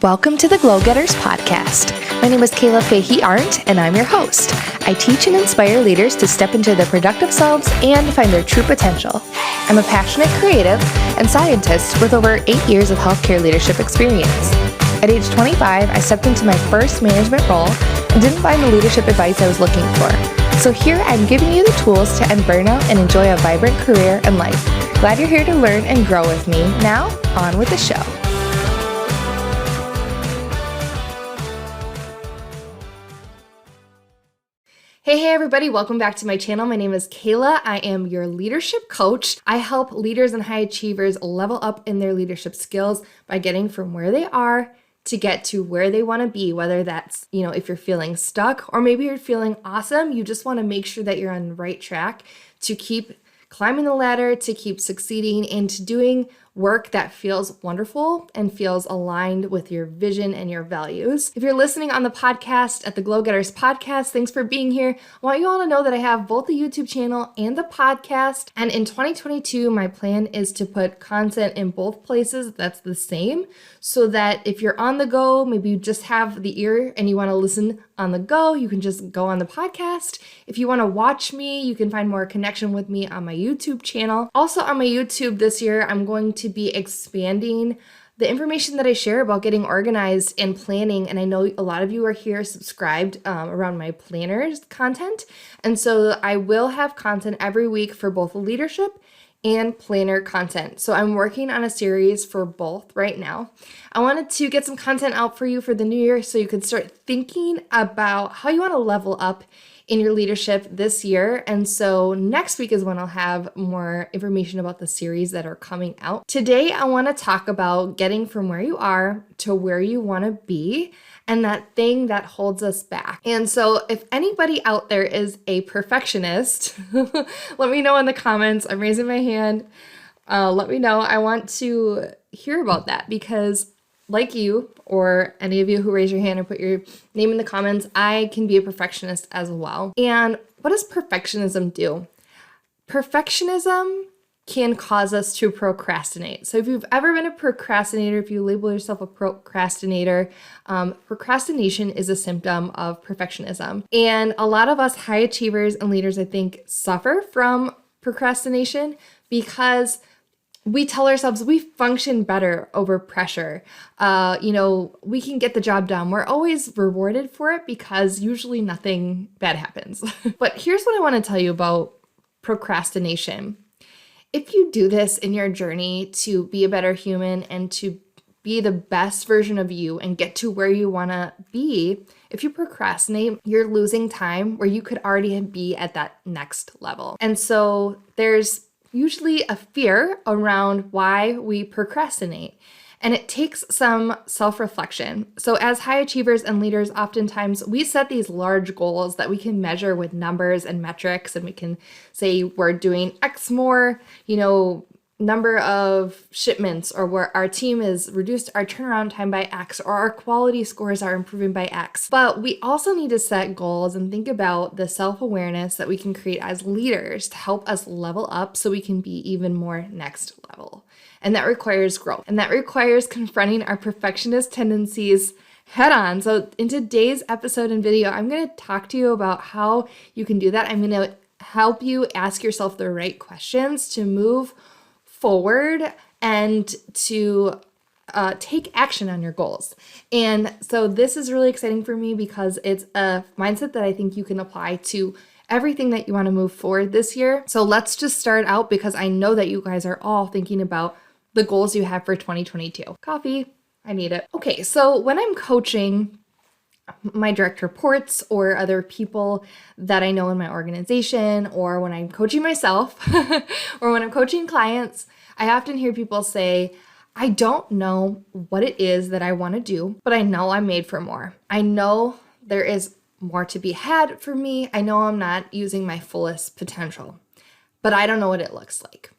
Welcome to the Glow Getters podcast. My name is Fahey-Ahrndt, and I'm your host. I teach and inspire leaders to step into their productive selves and find their true potential. I'm a passionate creative and scientist with over 8 years of healthcare leadership experience. At age 25, I stepped into my first management role and didn't find the leadership advice I was looking for. So here I'm giving you the tools to end burnout and enjoy a vibrant career and life. Glad you're here to learn and grow with me. Now, on with the show. Hey everybody, welcome back to my channel. My name is Kayla. I am your leadership coach. I help leaders and high achievers level up in their leadership skills by getting from where they are to get to where they want to be, whether that's, if you're feeling stuck or maybe you're feeling awesome, you just want to make sure that you're on the right track to keep climbing the ladder, to keep succeeding, and to doing work that feels wonderful and feels aligned with your vision and your values. If you're listening on the podcast at the Glow Getters podcast, thanks for being here. I want you all to know that I have both the YouTube channel and the podcast. And in 2022, my plan is to put content in both places that's the same, so that if you're on the go, maybe you just have the ear and you want to listen on the go, you can just go on the podcast. If you want to watch me, you can find more connection with me on my YouTube channel. Also on my YouTube this year, I'm going to be expanding the information that I share about getting organized and planning. And I know a lot of you are here subscribed around my planners content. And so I will have content every week for both leadership and planner content. So I'm working on a series for both right now. I wanted to get some content out for you for the new year so you could start thinking about how you want to level up in your leadership this year. And so next week is when I'll have more information about the series that are coming out. Today, I want to talk about getting from where you are to where you want to be, and that thing that holds us back. And so if anybody out there is a perfectionist, let me know in the comments. I'm raising my hand. Let me know. I want to hear about that because like you, or any of you who raise your hand or put your name in the comments, I can be a perfectionist as well. And what does perfectionism do? Perfectionism can cause us to procrastinate. So if you've ever been a procrastinator, if you label yourself a procrastinator, procrastination is a symptom of perfectionism. And a lot of us high achievers and leaders, I think, suffer from procrastination because we tell ourselves we function better over pressure. We can get the job done. We're always rewarded for it because usually nothing bad happens. But here's what I want to tell you about procrastination. If you do this in your journey to be a better human and to be the best version of you and get to where you want to be, if you procrastinate, you're losing time where you could already be at that next level. And so there's usually a fear around why we procrastinate. And it takes some self-reflection. So as high achievers and leaders, oftentimes we set these large goals that we can measure with numbers and metrics, and we can say we're doing X more, number of shipments, or where our team has reduced our turnaround time by X, or our quality scores are improving by X. But we also need to set goals and think about the self-awareness that we can create as leaders to help us level up so we can be even more next level. And that requires growth. And that requires confronting our perfectionist tendencies head on. So in today's episode and video, I'm going to talk to you about how you can do that. I'm going to help you ask yourself the right questions to move forward and to take action on your goals. And so this is really exciting for me because it's a mindset that I think you can apply to everything that you want to move forward this year. So let's just start out because I know that you guys are all thinking about the goals you have for 2022. Coffee, I need it. Okay, so when I'm coaching my direct reports or other people that I know in my organization, or when I'm coaching myself, or when I'm coaching clients, I often hear people say, I don't know what it is that I want to do, but I know I'm made for more. I know there is more to be had for me. I know I'm not using my fullest potential, but I don't know what it looks like.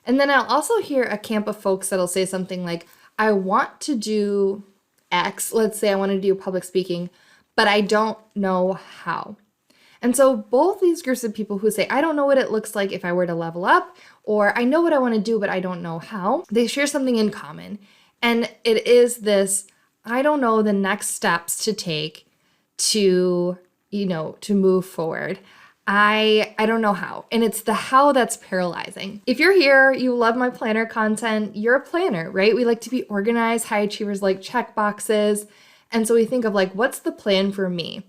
And then I'll also hear a camp of folks that'll say something like, I want to do X. Let's say I want to do public speaking, but I don't know how. And so both these groups of people who say, I don't know what it looks like if I were to level up, or I know what I want to do, but I don't know how, they share something in common. And it is this I don't know the next steps to take to move forward. I don't know how. And it's the how that's paralyzing. If you're here, you love my planner content, you're a planner, right? We like to be organized. High achievers like check boxes. And so we think of like, what's the plan for me?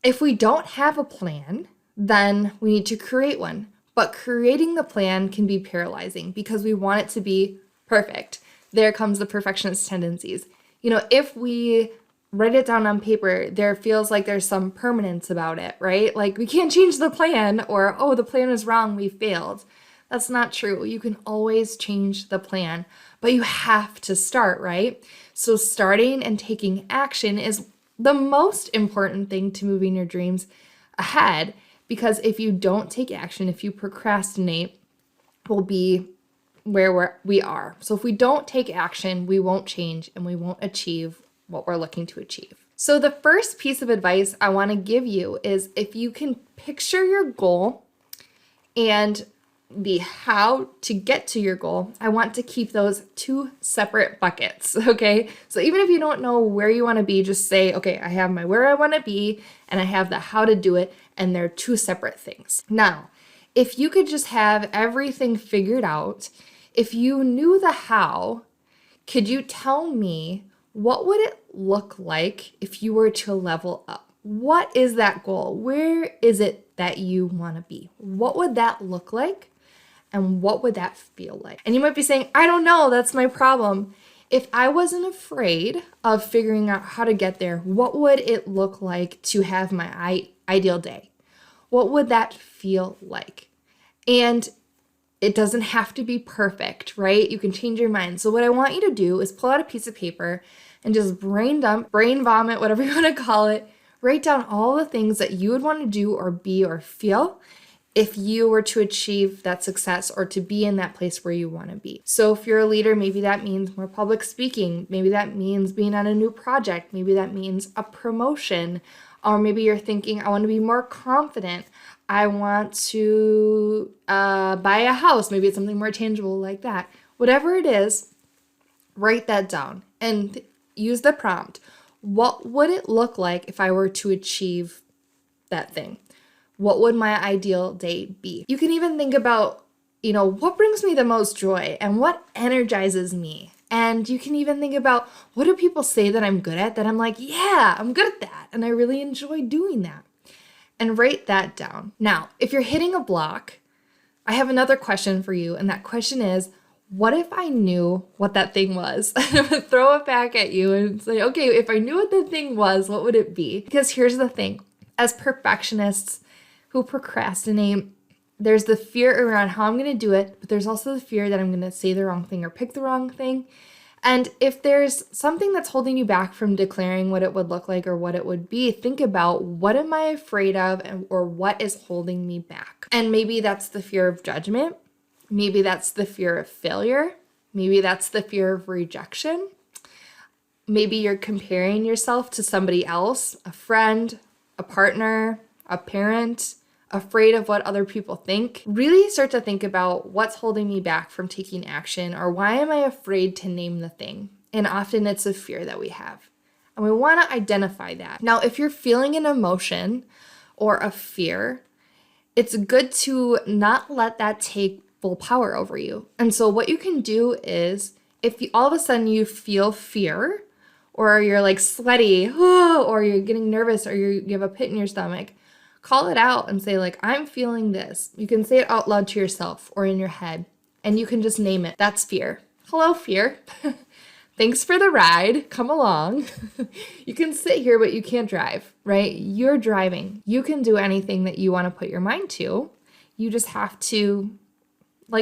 If we don't have a plan, then we need to create one. But creating the plan can be paralyzing because we want it to be perfect. There comes the perfectionist tendencies. If we write it down on paper, there feels like there's some permanence about it, right? Like we can't change the plan, or, oh, the plan is wrong, we failed. That's not true. You can always change the plan, but you have to start, right? So starting and taking action is the most important thing to moving your dreams ahead, because if you don't take action, if you procrastinate, we'll be where we are. So if we don't take action, we won't change and we won't achieve what we're looking to achieve. So the first piece of advice I want to give you is if you can picture your goal and the how to get to your goal, I want to keep those two separate buckets, okay? So even if you don't know where you want to be, just say, okay, I have my where I want to be and I have the how to do it, and they're two separate things. Now, if you could just have everything figured out, if you knew the how, could you tell me what would it look like if you were to level up? What is that goal? Where is it that you want to be? What would that look like? And what would that feel like? And you might be saying, I don't know, that's my problem. If I wasn't afraid of figuring out how to get there, what would it look like to have my ideal day? What would that feel like? And it doesn't have to be perfect, right? You can change your mind. So what I want you to do is pull out a piece of paper and just brain dump, brain vomit, whatever you want to call it. Write down all the things that you would want to do or be or feel if you were to achieve that success or to be in that place where you want to be. So if you're a leader, maybe that means more public speaking. Maybe that means being on a new project. Maybe that means a promotion. Or maybe you're thinking, I want to be more confident. I want to buy a house. Maybe it's something more tangible like that. Whatever it is, write that down and use the prompt. What would it look like if I were to achieve that thing? What would my ideal day be? You can even think about, what brings me the most joy and what energizes me. And you can even think about, what do people say that I'm good at, that I'm like, yeah, I'm good at that. And I really enjoy doing that. And write that down. Now, if you're hitting a block, I have another question for you. And that question is, what if I knew what that thing was? I'm going to throw it back at you and say, okay, if I knew what the thing was, what would it be? Because here's the thing. As perfectionists who procrastinate, there's the fear around how I'm going to do it, but there's also the fear that I'm going to say the wrong thing or pick the wrong thing. And if there's something that's holding you back from declaring what it would look like or what it would be, think about, what am I afraid of, or what is holding me back? And maybe that's the fear of judgment. Maybe that's the fear of failure. Maybe that's the fear of rejection. Maybe you're comparing yourself to somebody else, a friend, a partner, a parent, afraid of what other people think. Really start to think about what's holding me back from taking action, or why am I afraid to name the thing? And often it's a fear that we have. And we want to identify that. Now, if you're feeling an emotion or a fear, it's good to not let that take full power over you. And so what you can do is, if all of a sudden you feel fear, or you're like sweaty, or you're getting nervous, or you have a pit in your stomach, call it out and say, like, I'm feeling this. You can say it out loud to yourself or in your head, and you can just name it. That's fear. Hello, fear. Thanks for the ride. Come along. You can sit here, but you can't drive, right? You're driving. You can do anything that you want to put your mind to. You just have to,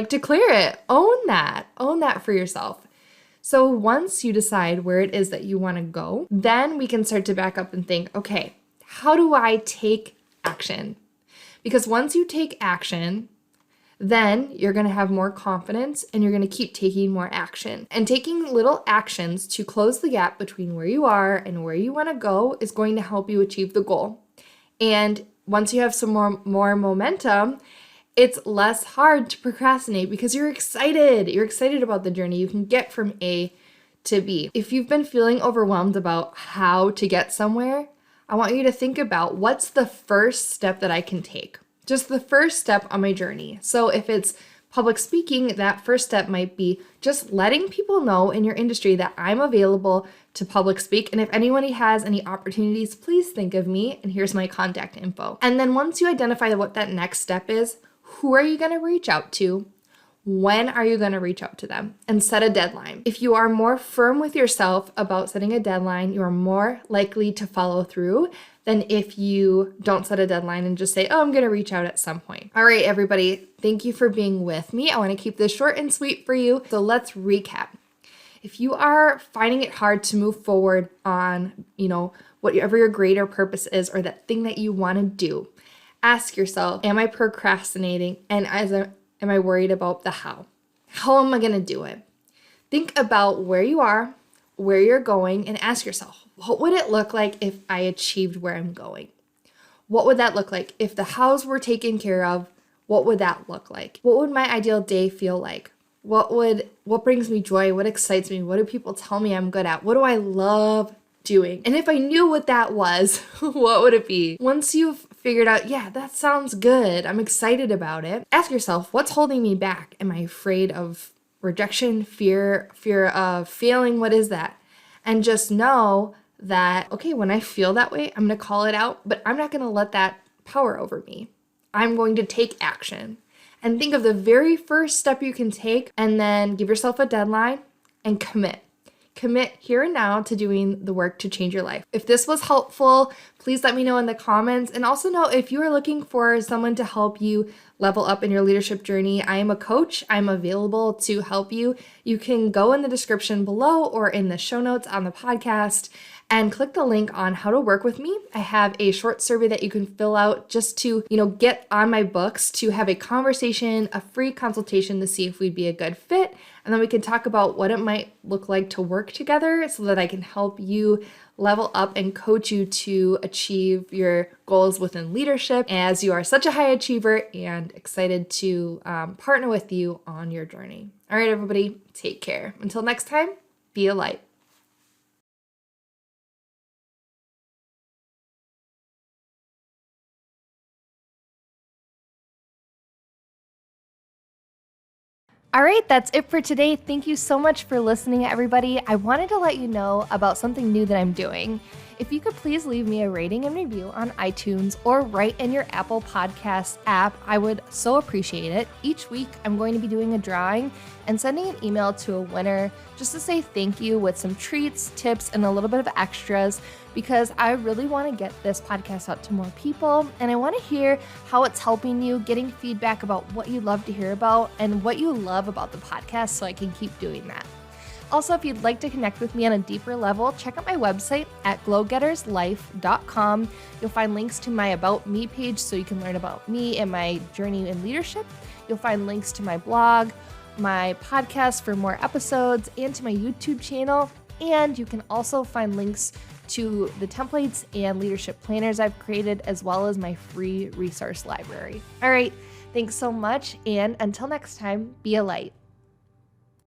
declare it. Own that for yourself. So once you decide where it is that you want to go, then we can start to back up and think, okay, how do I take action? Because once you take action, then you're going to have more confidence and you're going to keep taking more action. And taking little actions to close the gap between where you are and where you want to go is going to help you achieve the goal. And once you have some more momentum, it's less hard to procrastinate because you're excited. You're excited about the journey. You can get from A to be. If you've been feeling overwhelmed about how to get somewhere, I want you to think about what's the first step that I can take. Just the first step on my journey. So if it's public speaking, that first step might be just letting people know in your industry that I'm available to public speak. And if anybody has any opportunities, please think of me. And here's my contact info. And then once you identify what that next step is, who are you going to reach out to? When are you going to reach out to them? And set a deadline. If you are more firm with yourself about setting a deadline, you are more likely to follow through than if you don't set a deadline and just say, oh, I'm going to reach out at some point. All right, everybody, thank you for being with me. I want to keep this short and sweet for you. So let's recap. If you are finding it hard to move forward on, whatever your greater purpose is or that thing that you want to do, ask yourself, am I procrastinating? And am I worried about the how? How am I going to do it? Think about where you are, where you're going, and ask yourself, what would it look like if I achieved where I'm going? What would that look like? If the hows were taken care of, what would that look like? What would my ideal day feel like? What brings me joy? What excites me? What do people tell me I'm good at? What do I love doing? And if I knew what that was, what would it be? Once you've figured out, yeah, that sounds good, I'm excited about it, ask yourself, what's holding me back? Am I afraid of rejection, fear of failing? What is that? And just know that, okay, when I feel that way, I'm going to call it out, but I'm not going to let that power over me. I'm going to take action. And think of the very first step you can take, and then give yourself a deadline and commit. Commit here and now to doing the work to change your life. If this was helpful, please let me know in the comments. And also know if you are looking for someone to help you level up in your leadership journey, I am a coach. I'm available to help you. You can go in the description below or in the show notes on the podcast and click the link on how to work with me. I have a short survey that you can fill out just to, get on my books, to have a conversation, a free consultation to see if we'd be a good fit. And then we can talk about what it might look like to work together so that I can help you level up and coach you to achieve your goals within leadership, as you are such a high achiever and excited to partner with you on your journey. All right, everybody, take care. Until next time, be a light. All right, that's it for today. Thank you so much for listening, everybody. I wanted to let you know about something new that I'm doing. If you could please leave me a rating and review on iTunes or write in your Apple Podcast app, I would so appreciate it. Each week, I'm going to be doing a drawing and sending an email to a winner just to say thank you with some treats, tips, and a little bit of extras, because I really want to get this podcast out to more people, and I want to hear how it's helping you, getting feedback about what you love to hear about and what you love about the podcast so I can keep doing that. Also, if you'd like to connect with me on a deeper level, check out my website at glowgetterslife.com. You'll find links to my About Me page so you can learn about me and my journey in leadership. You'll find links to my blog, my podcast for more episodes, and to my YouTube channel. And you can also find links to the templates and leadership planners I've created, as well as my free resource library. All right, thanks so much. And until next time, be a light.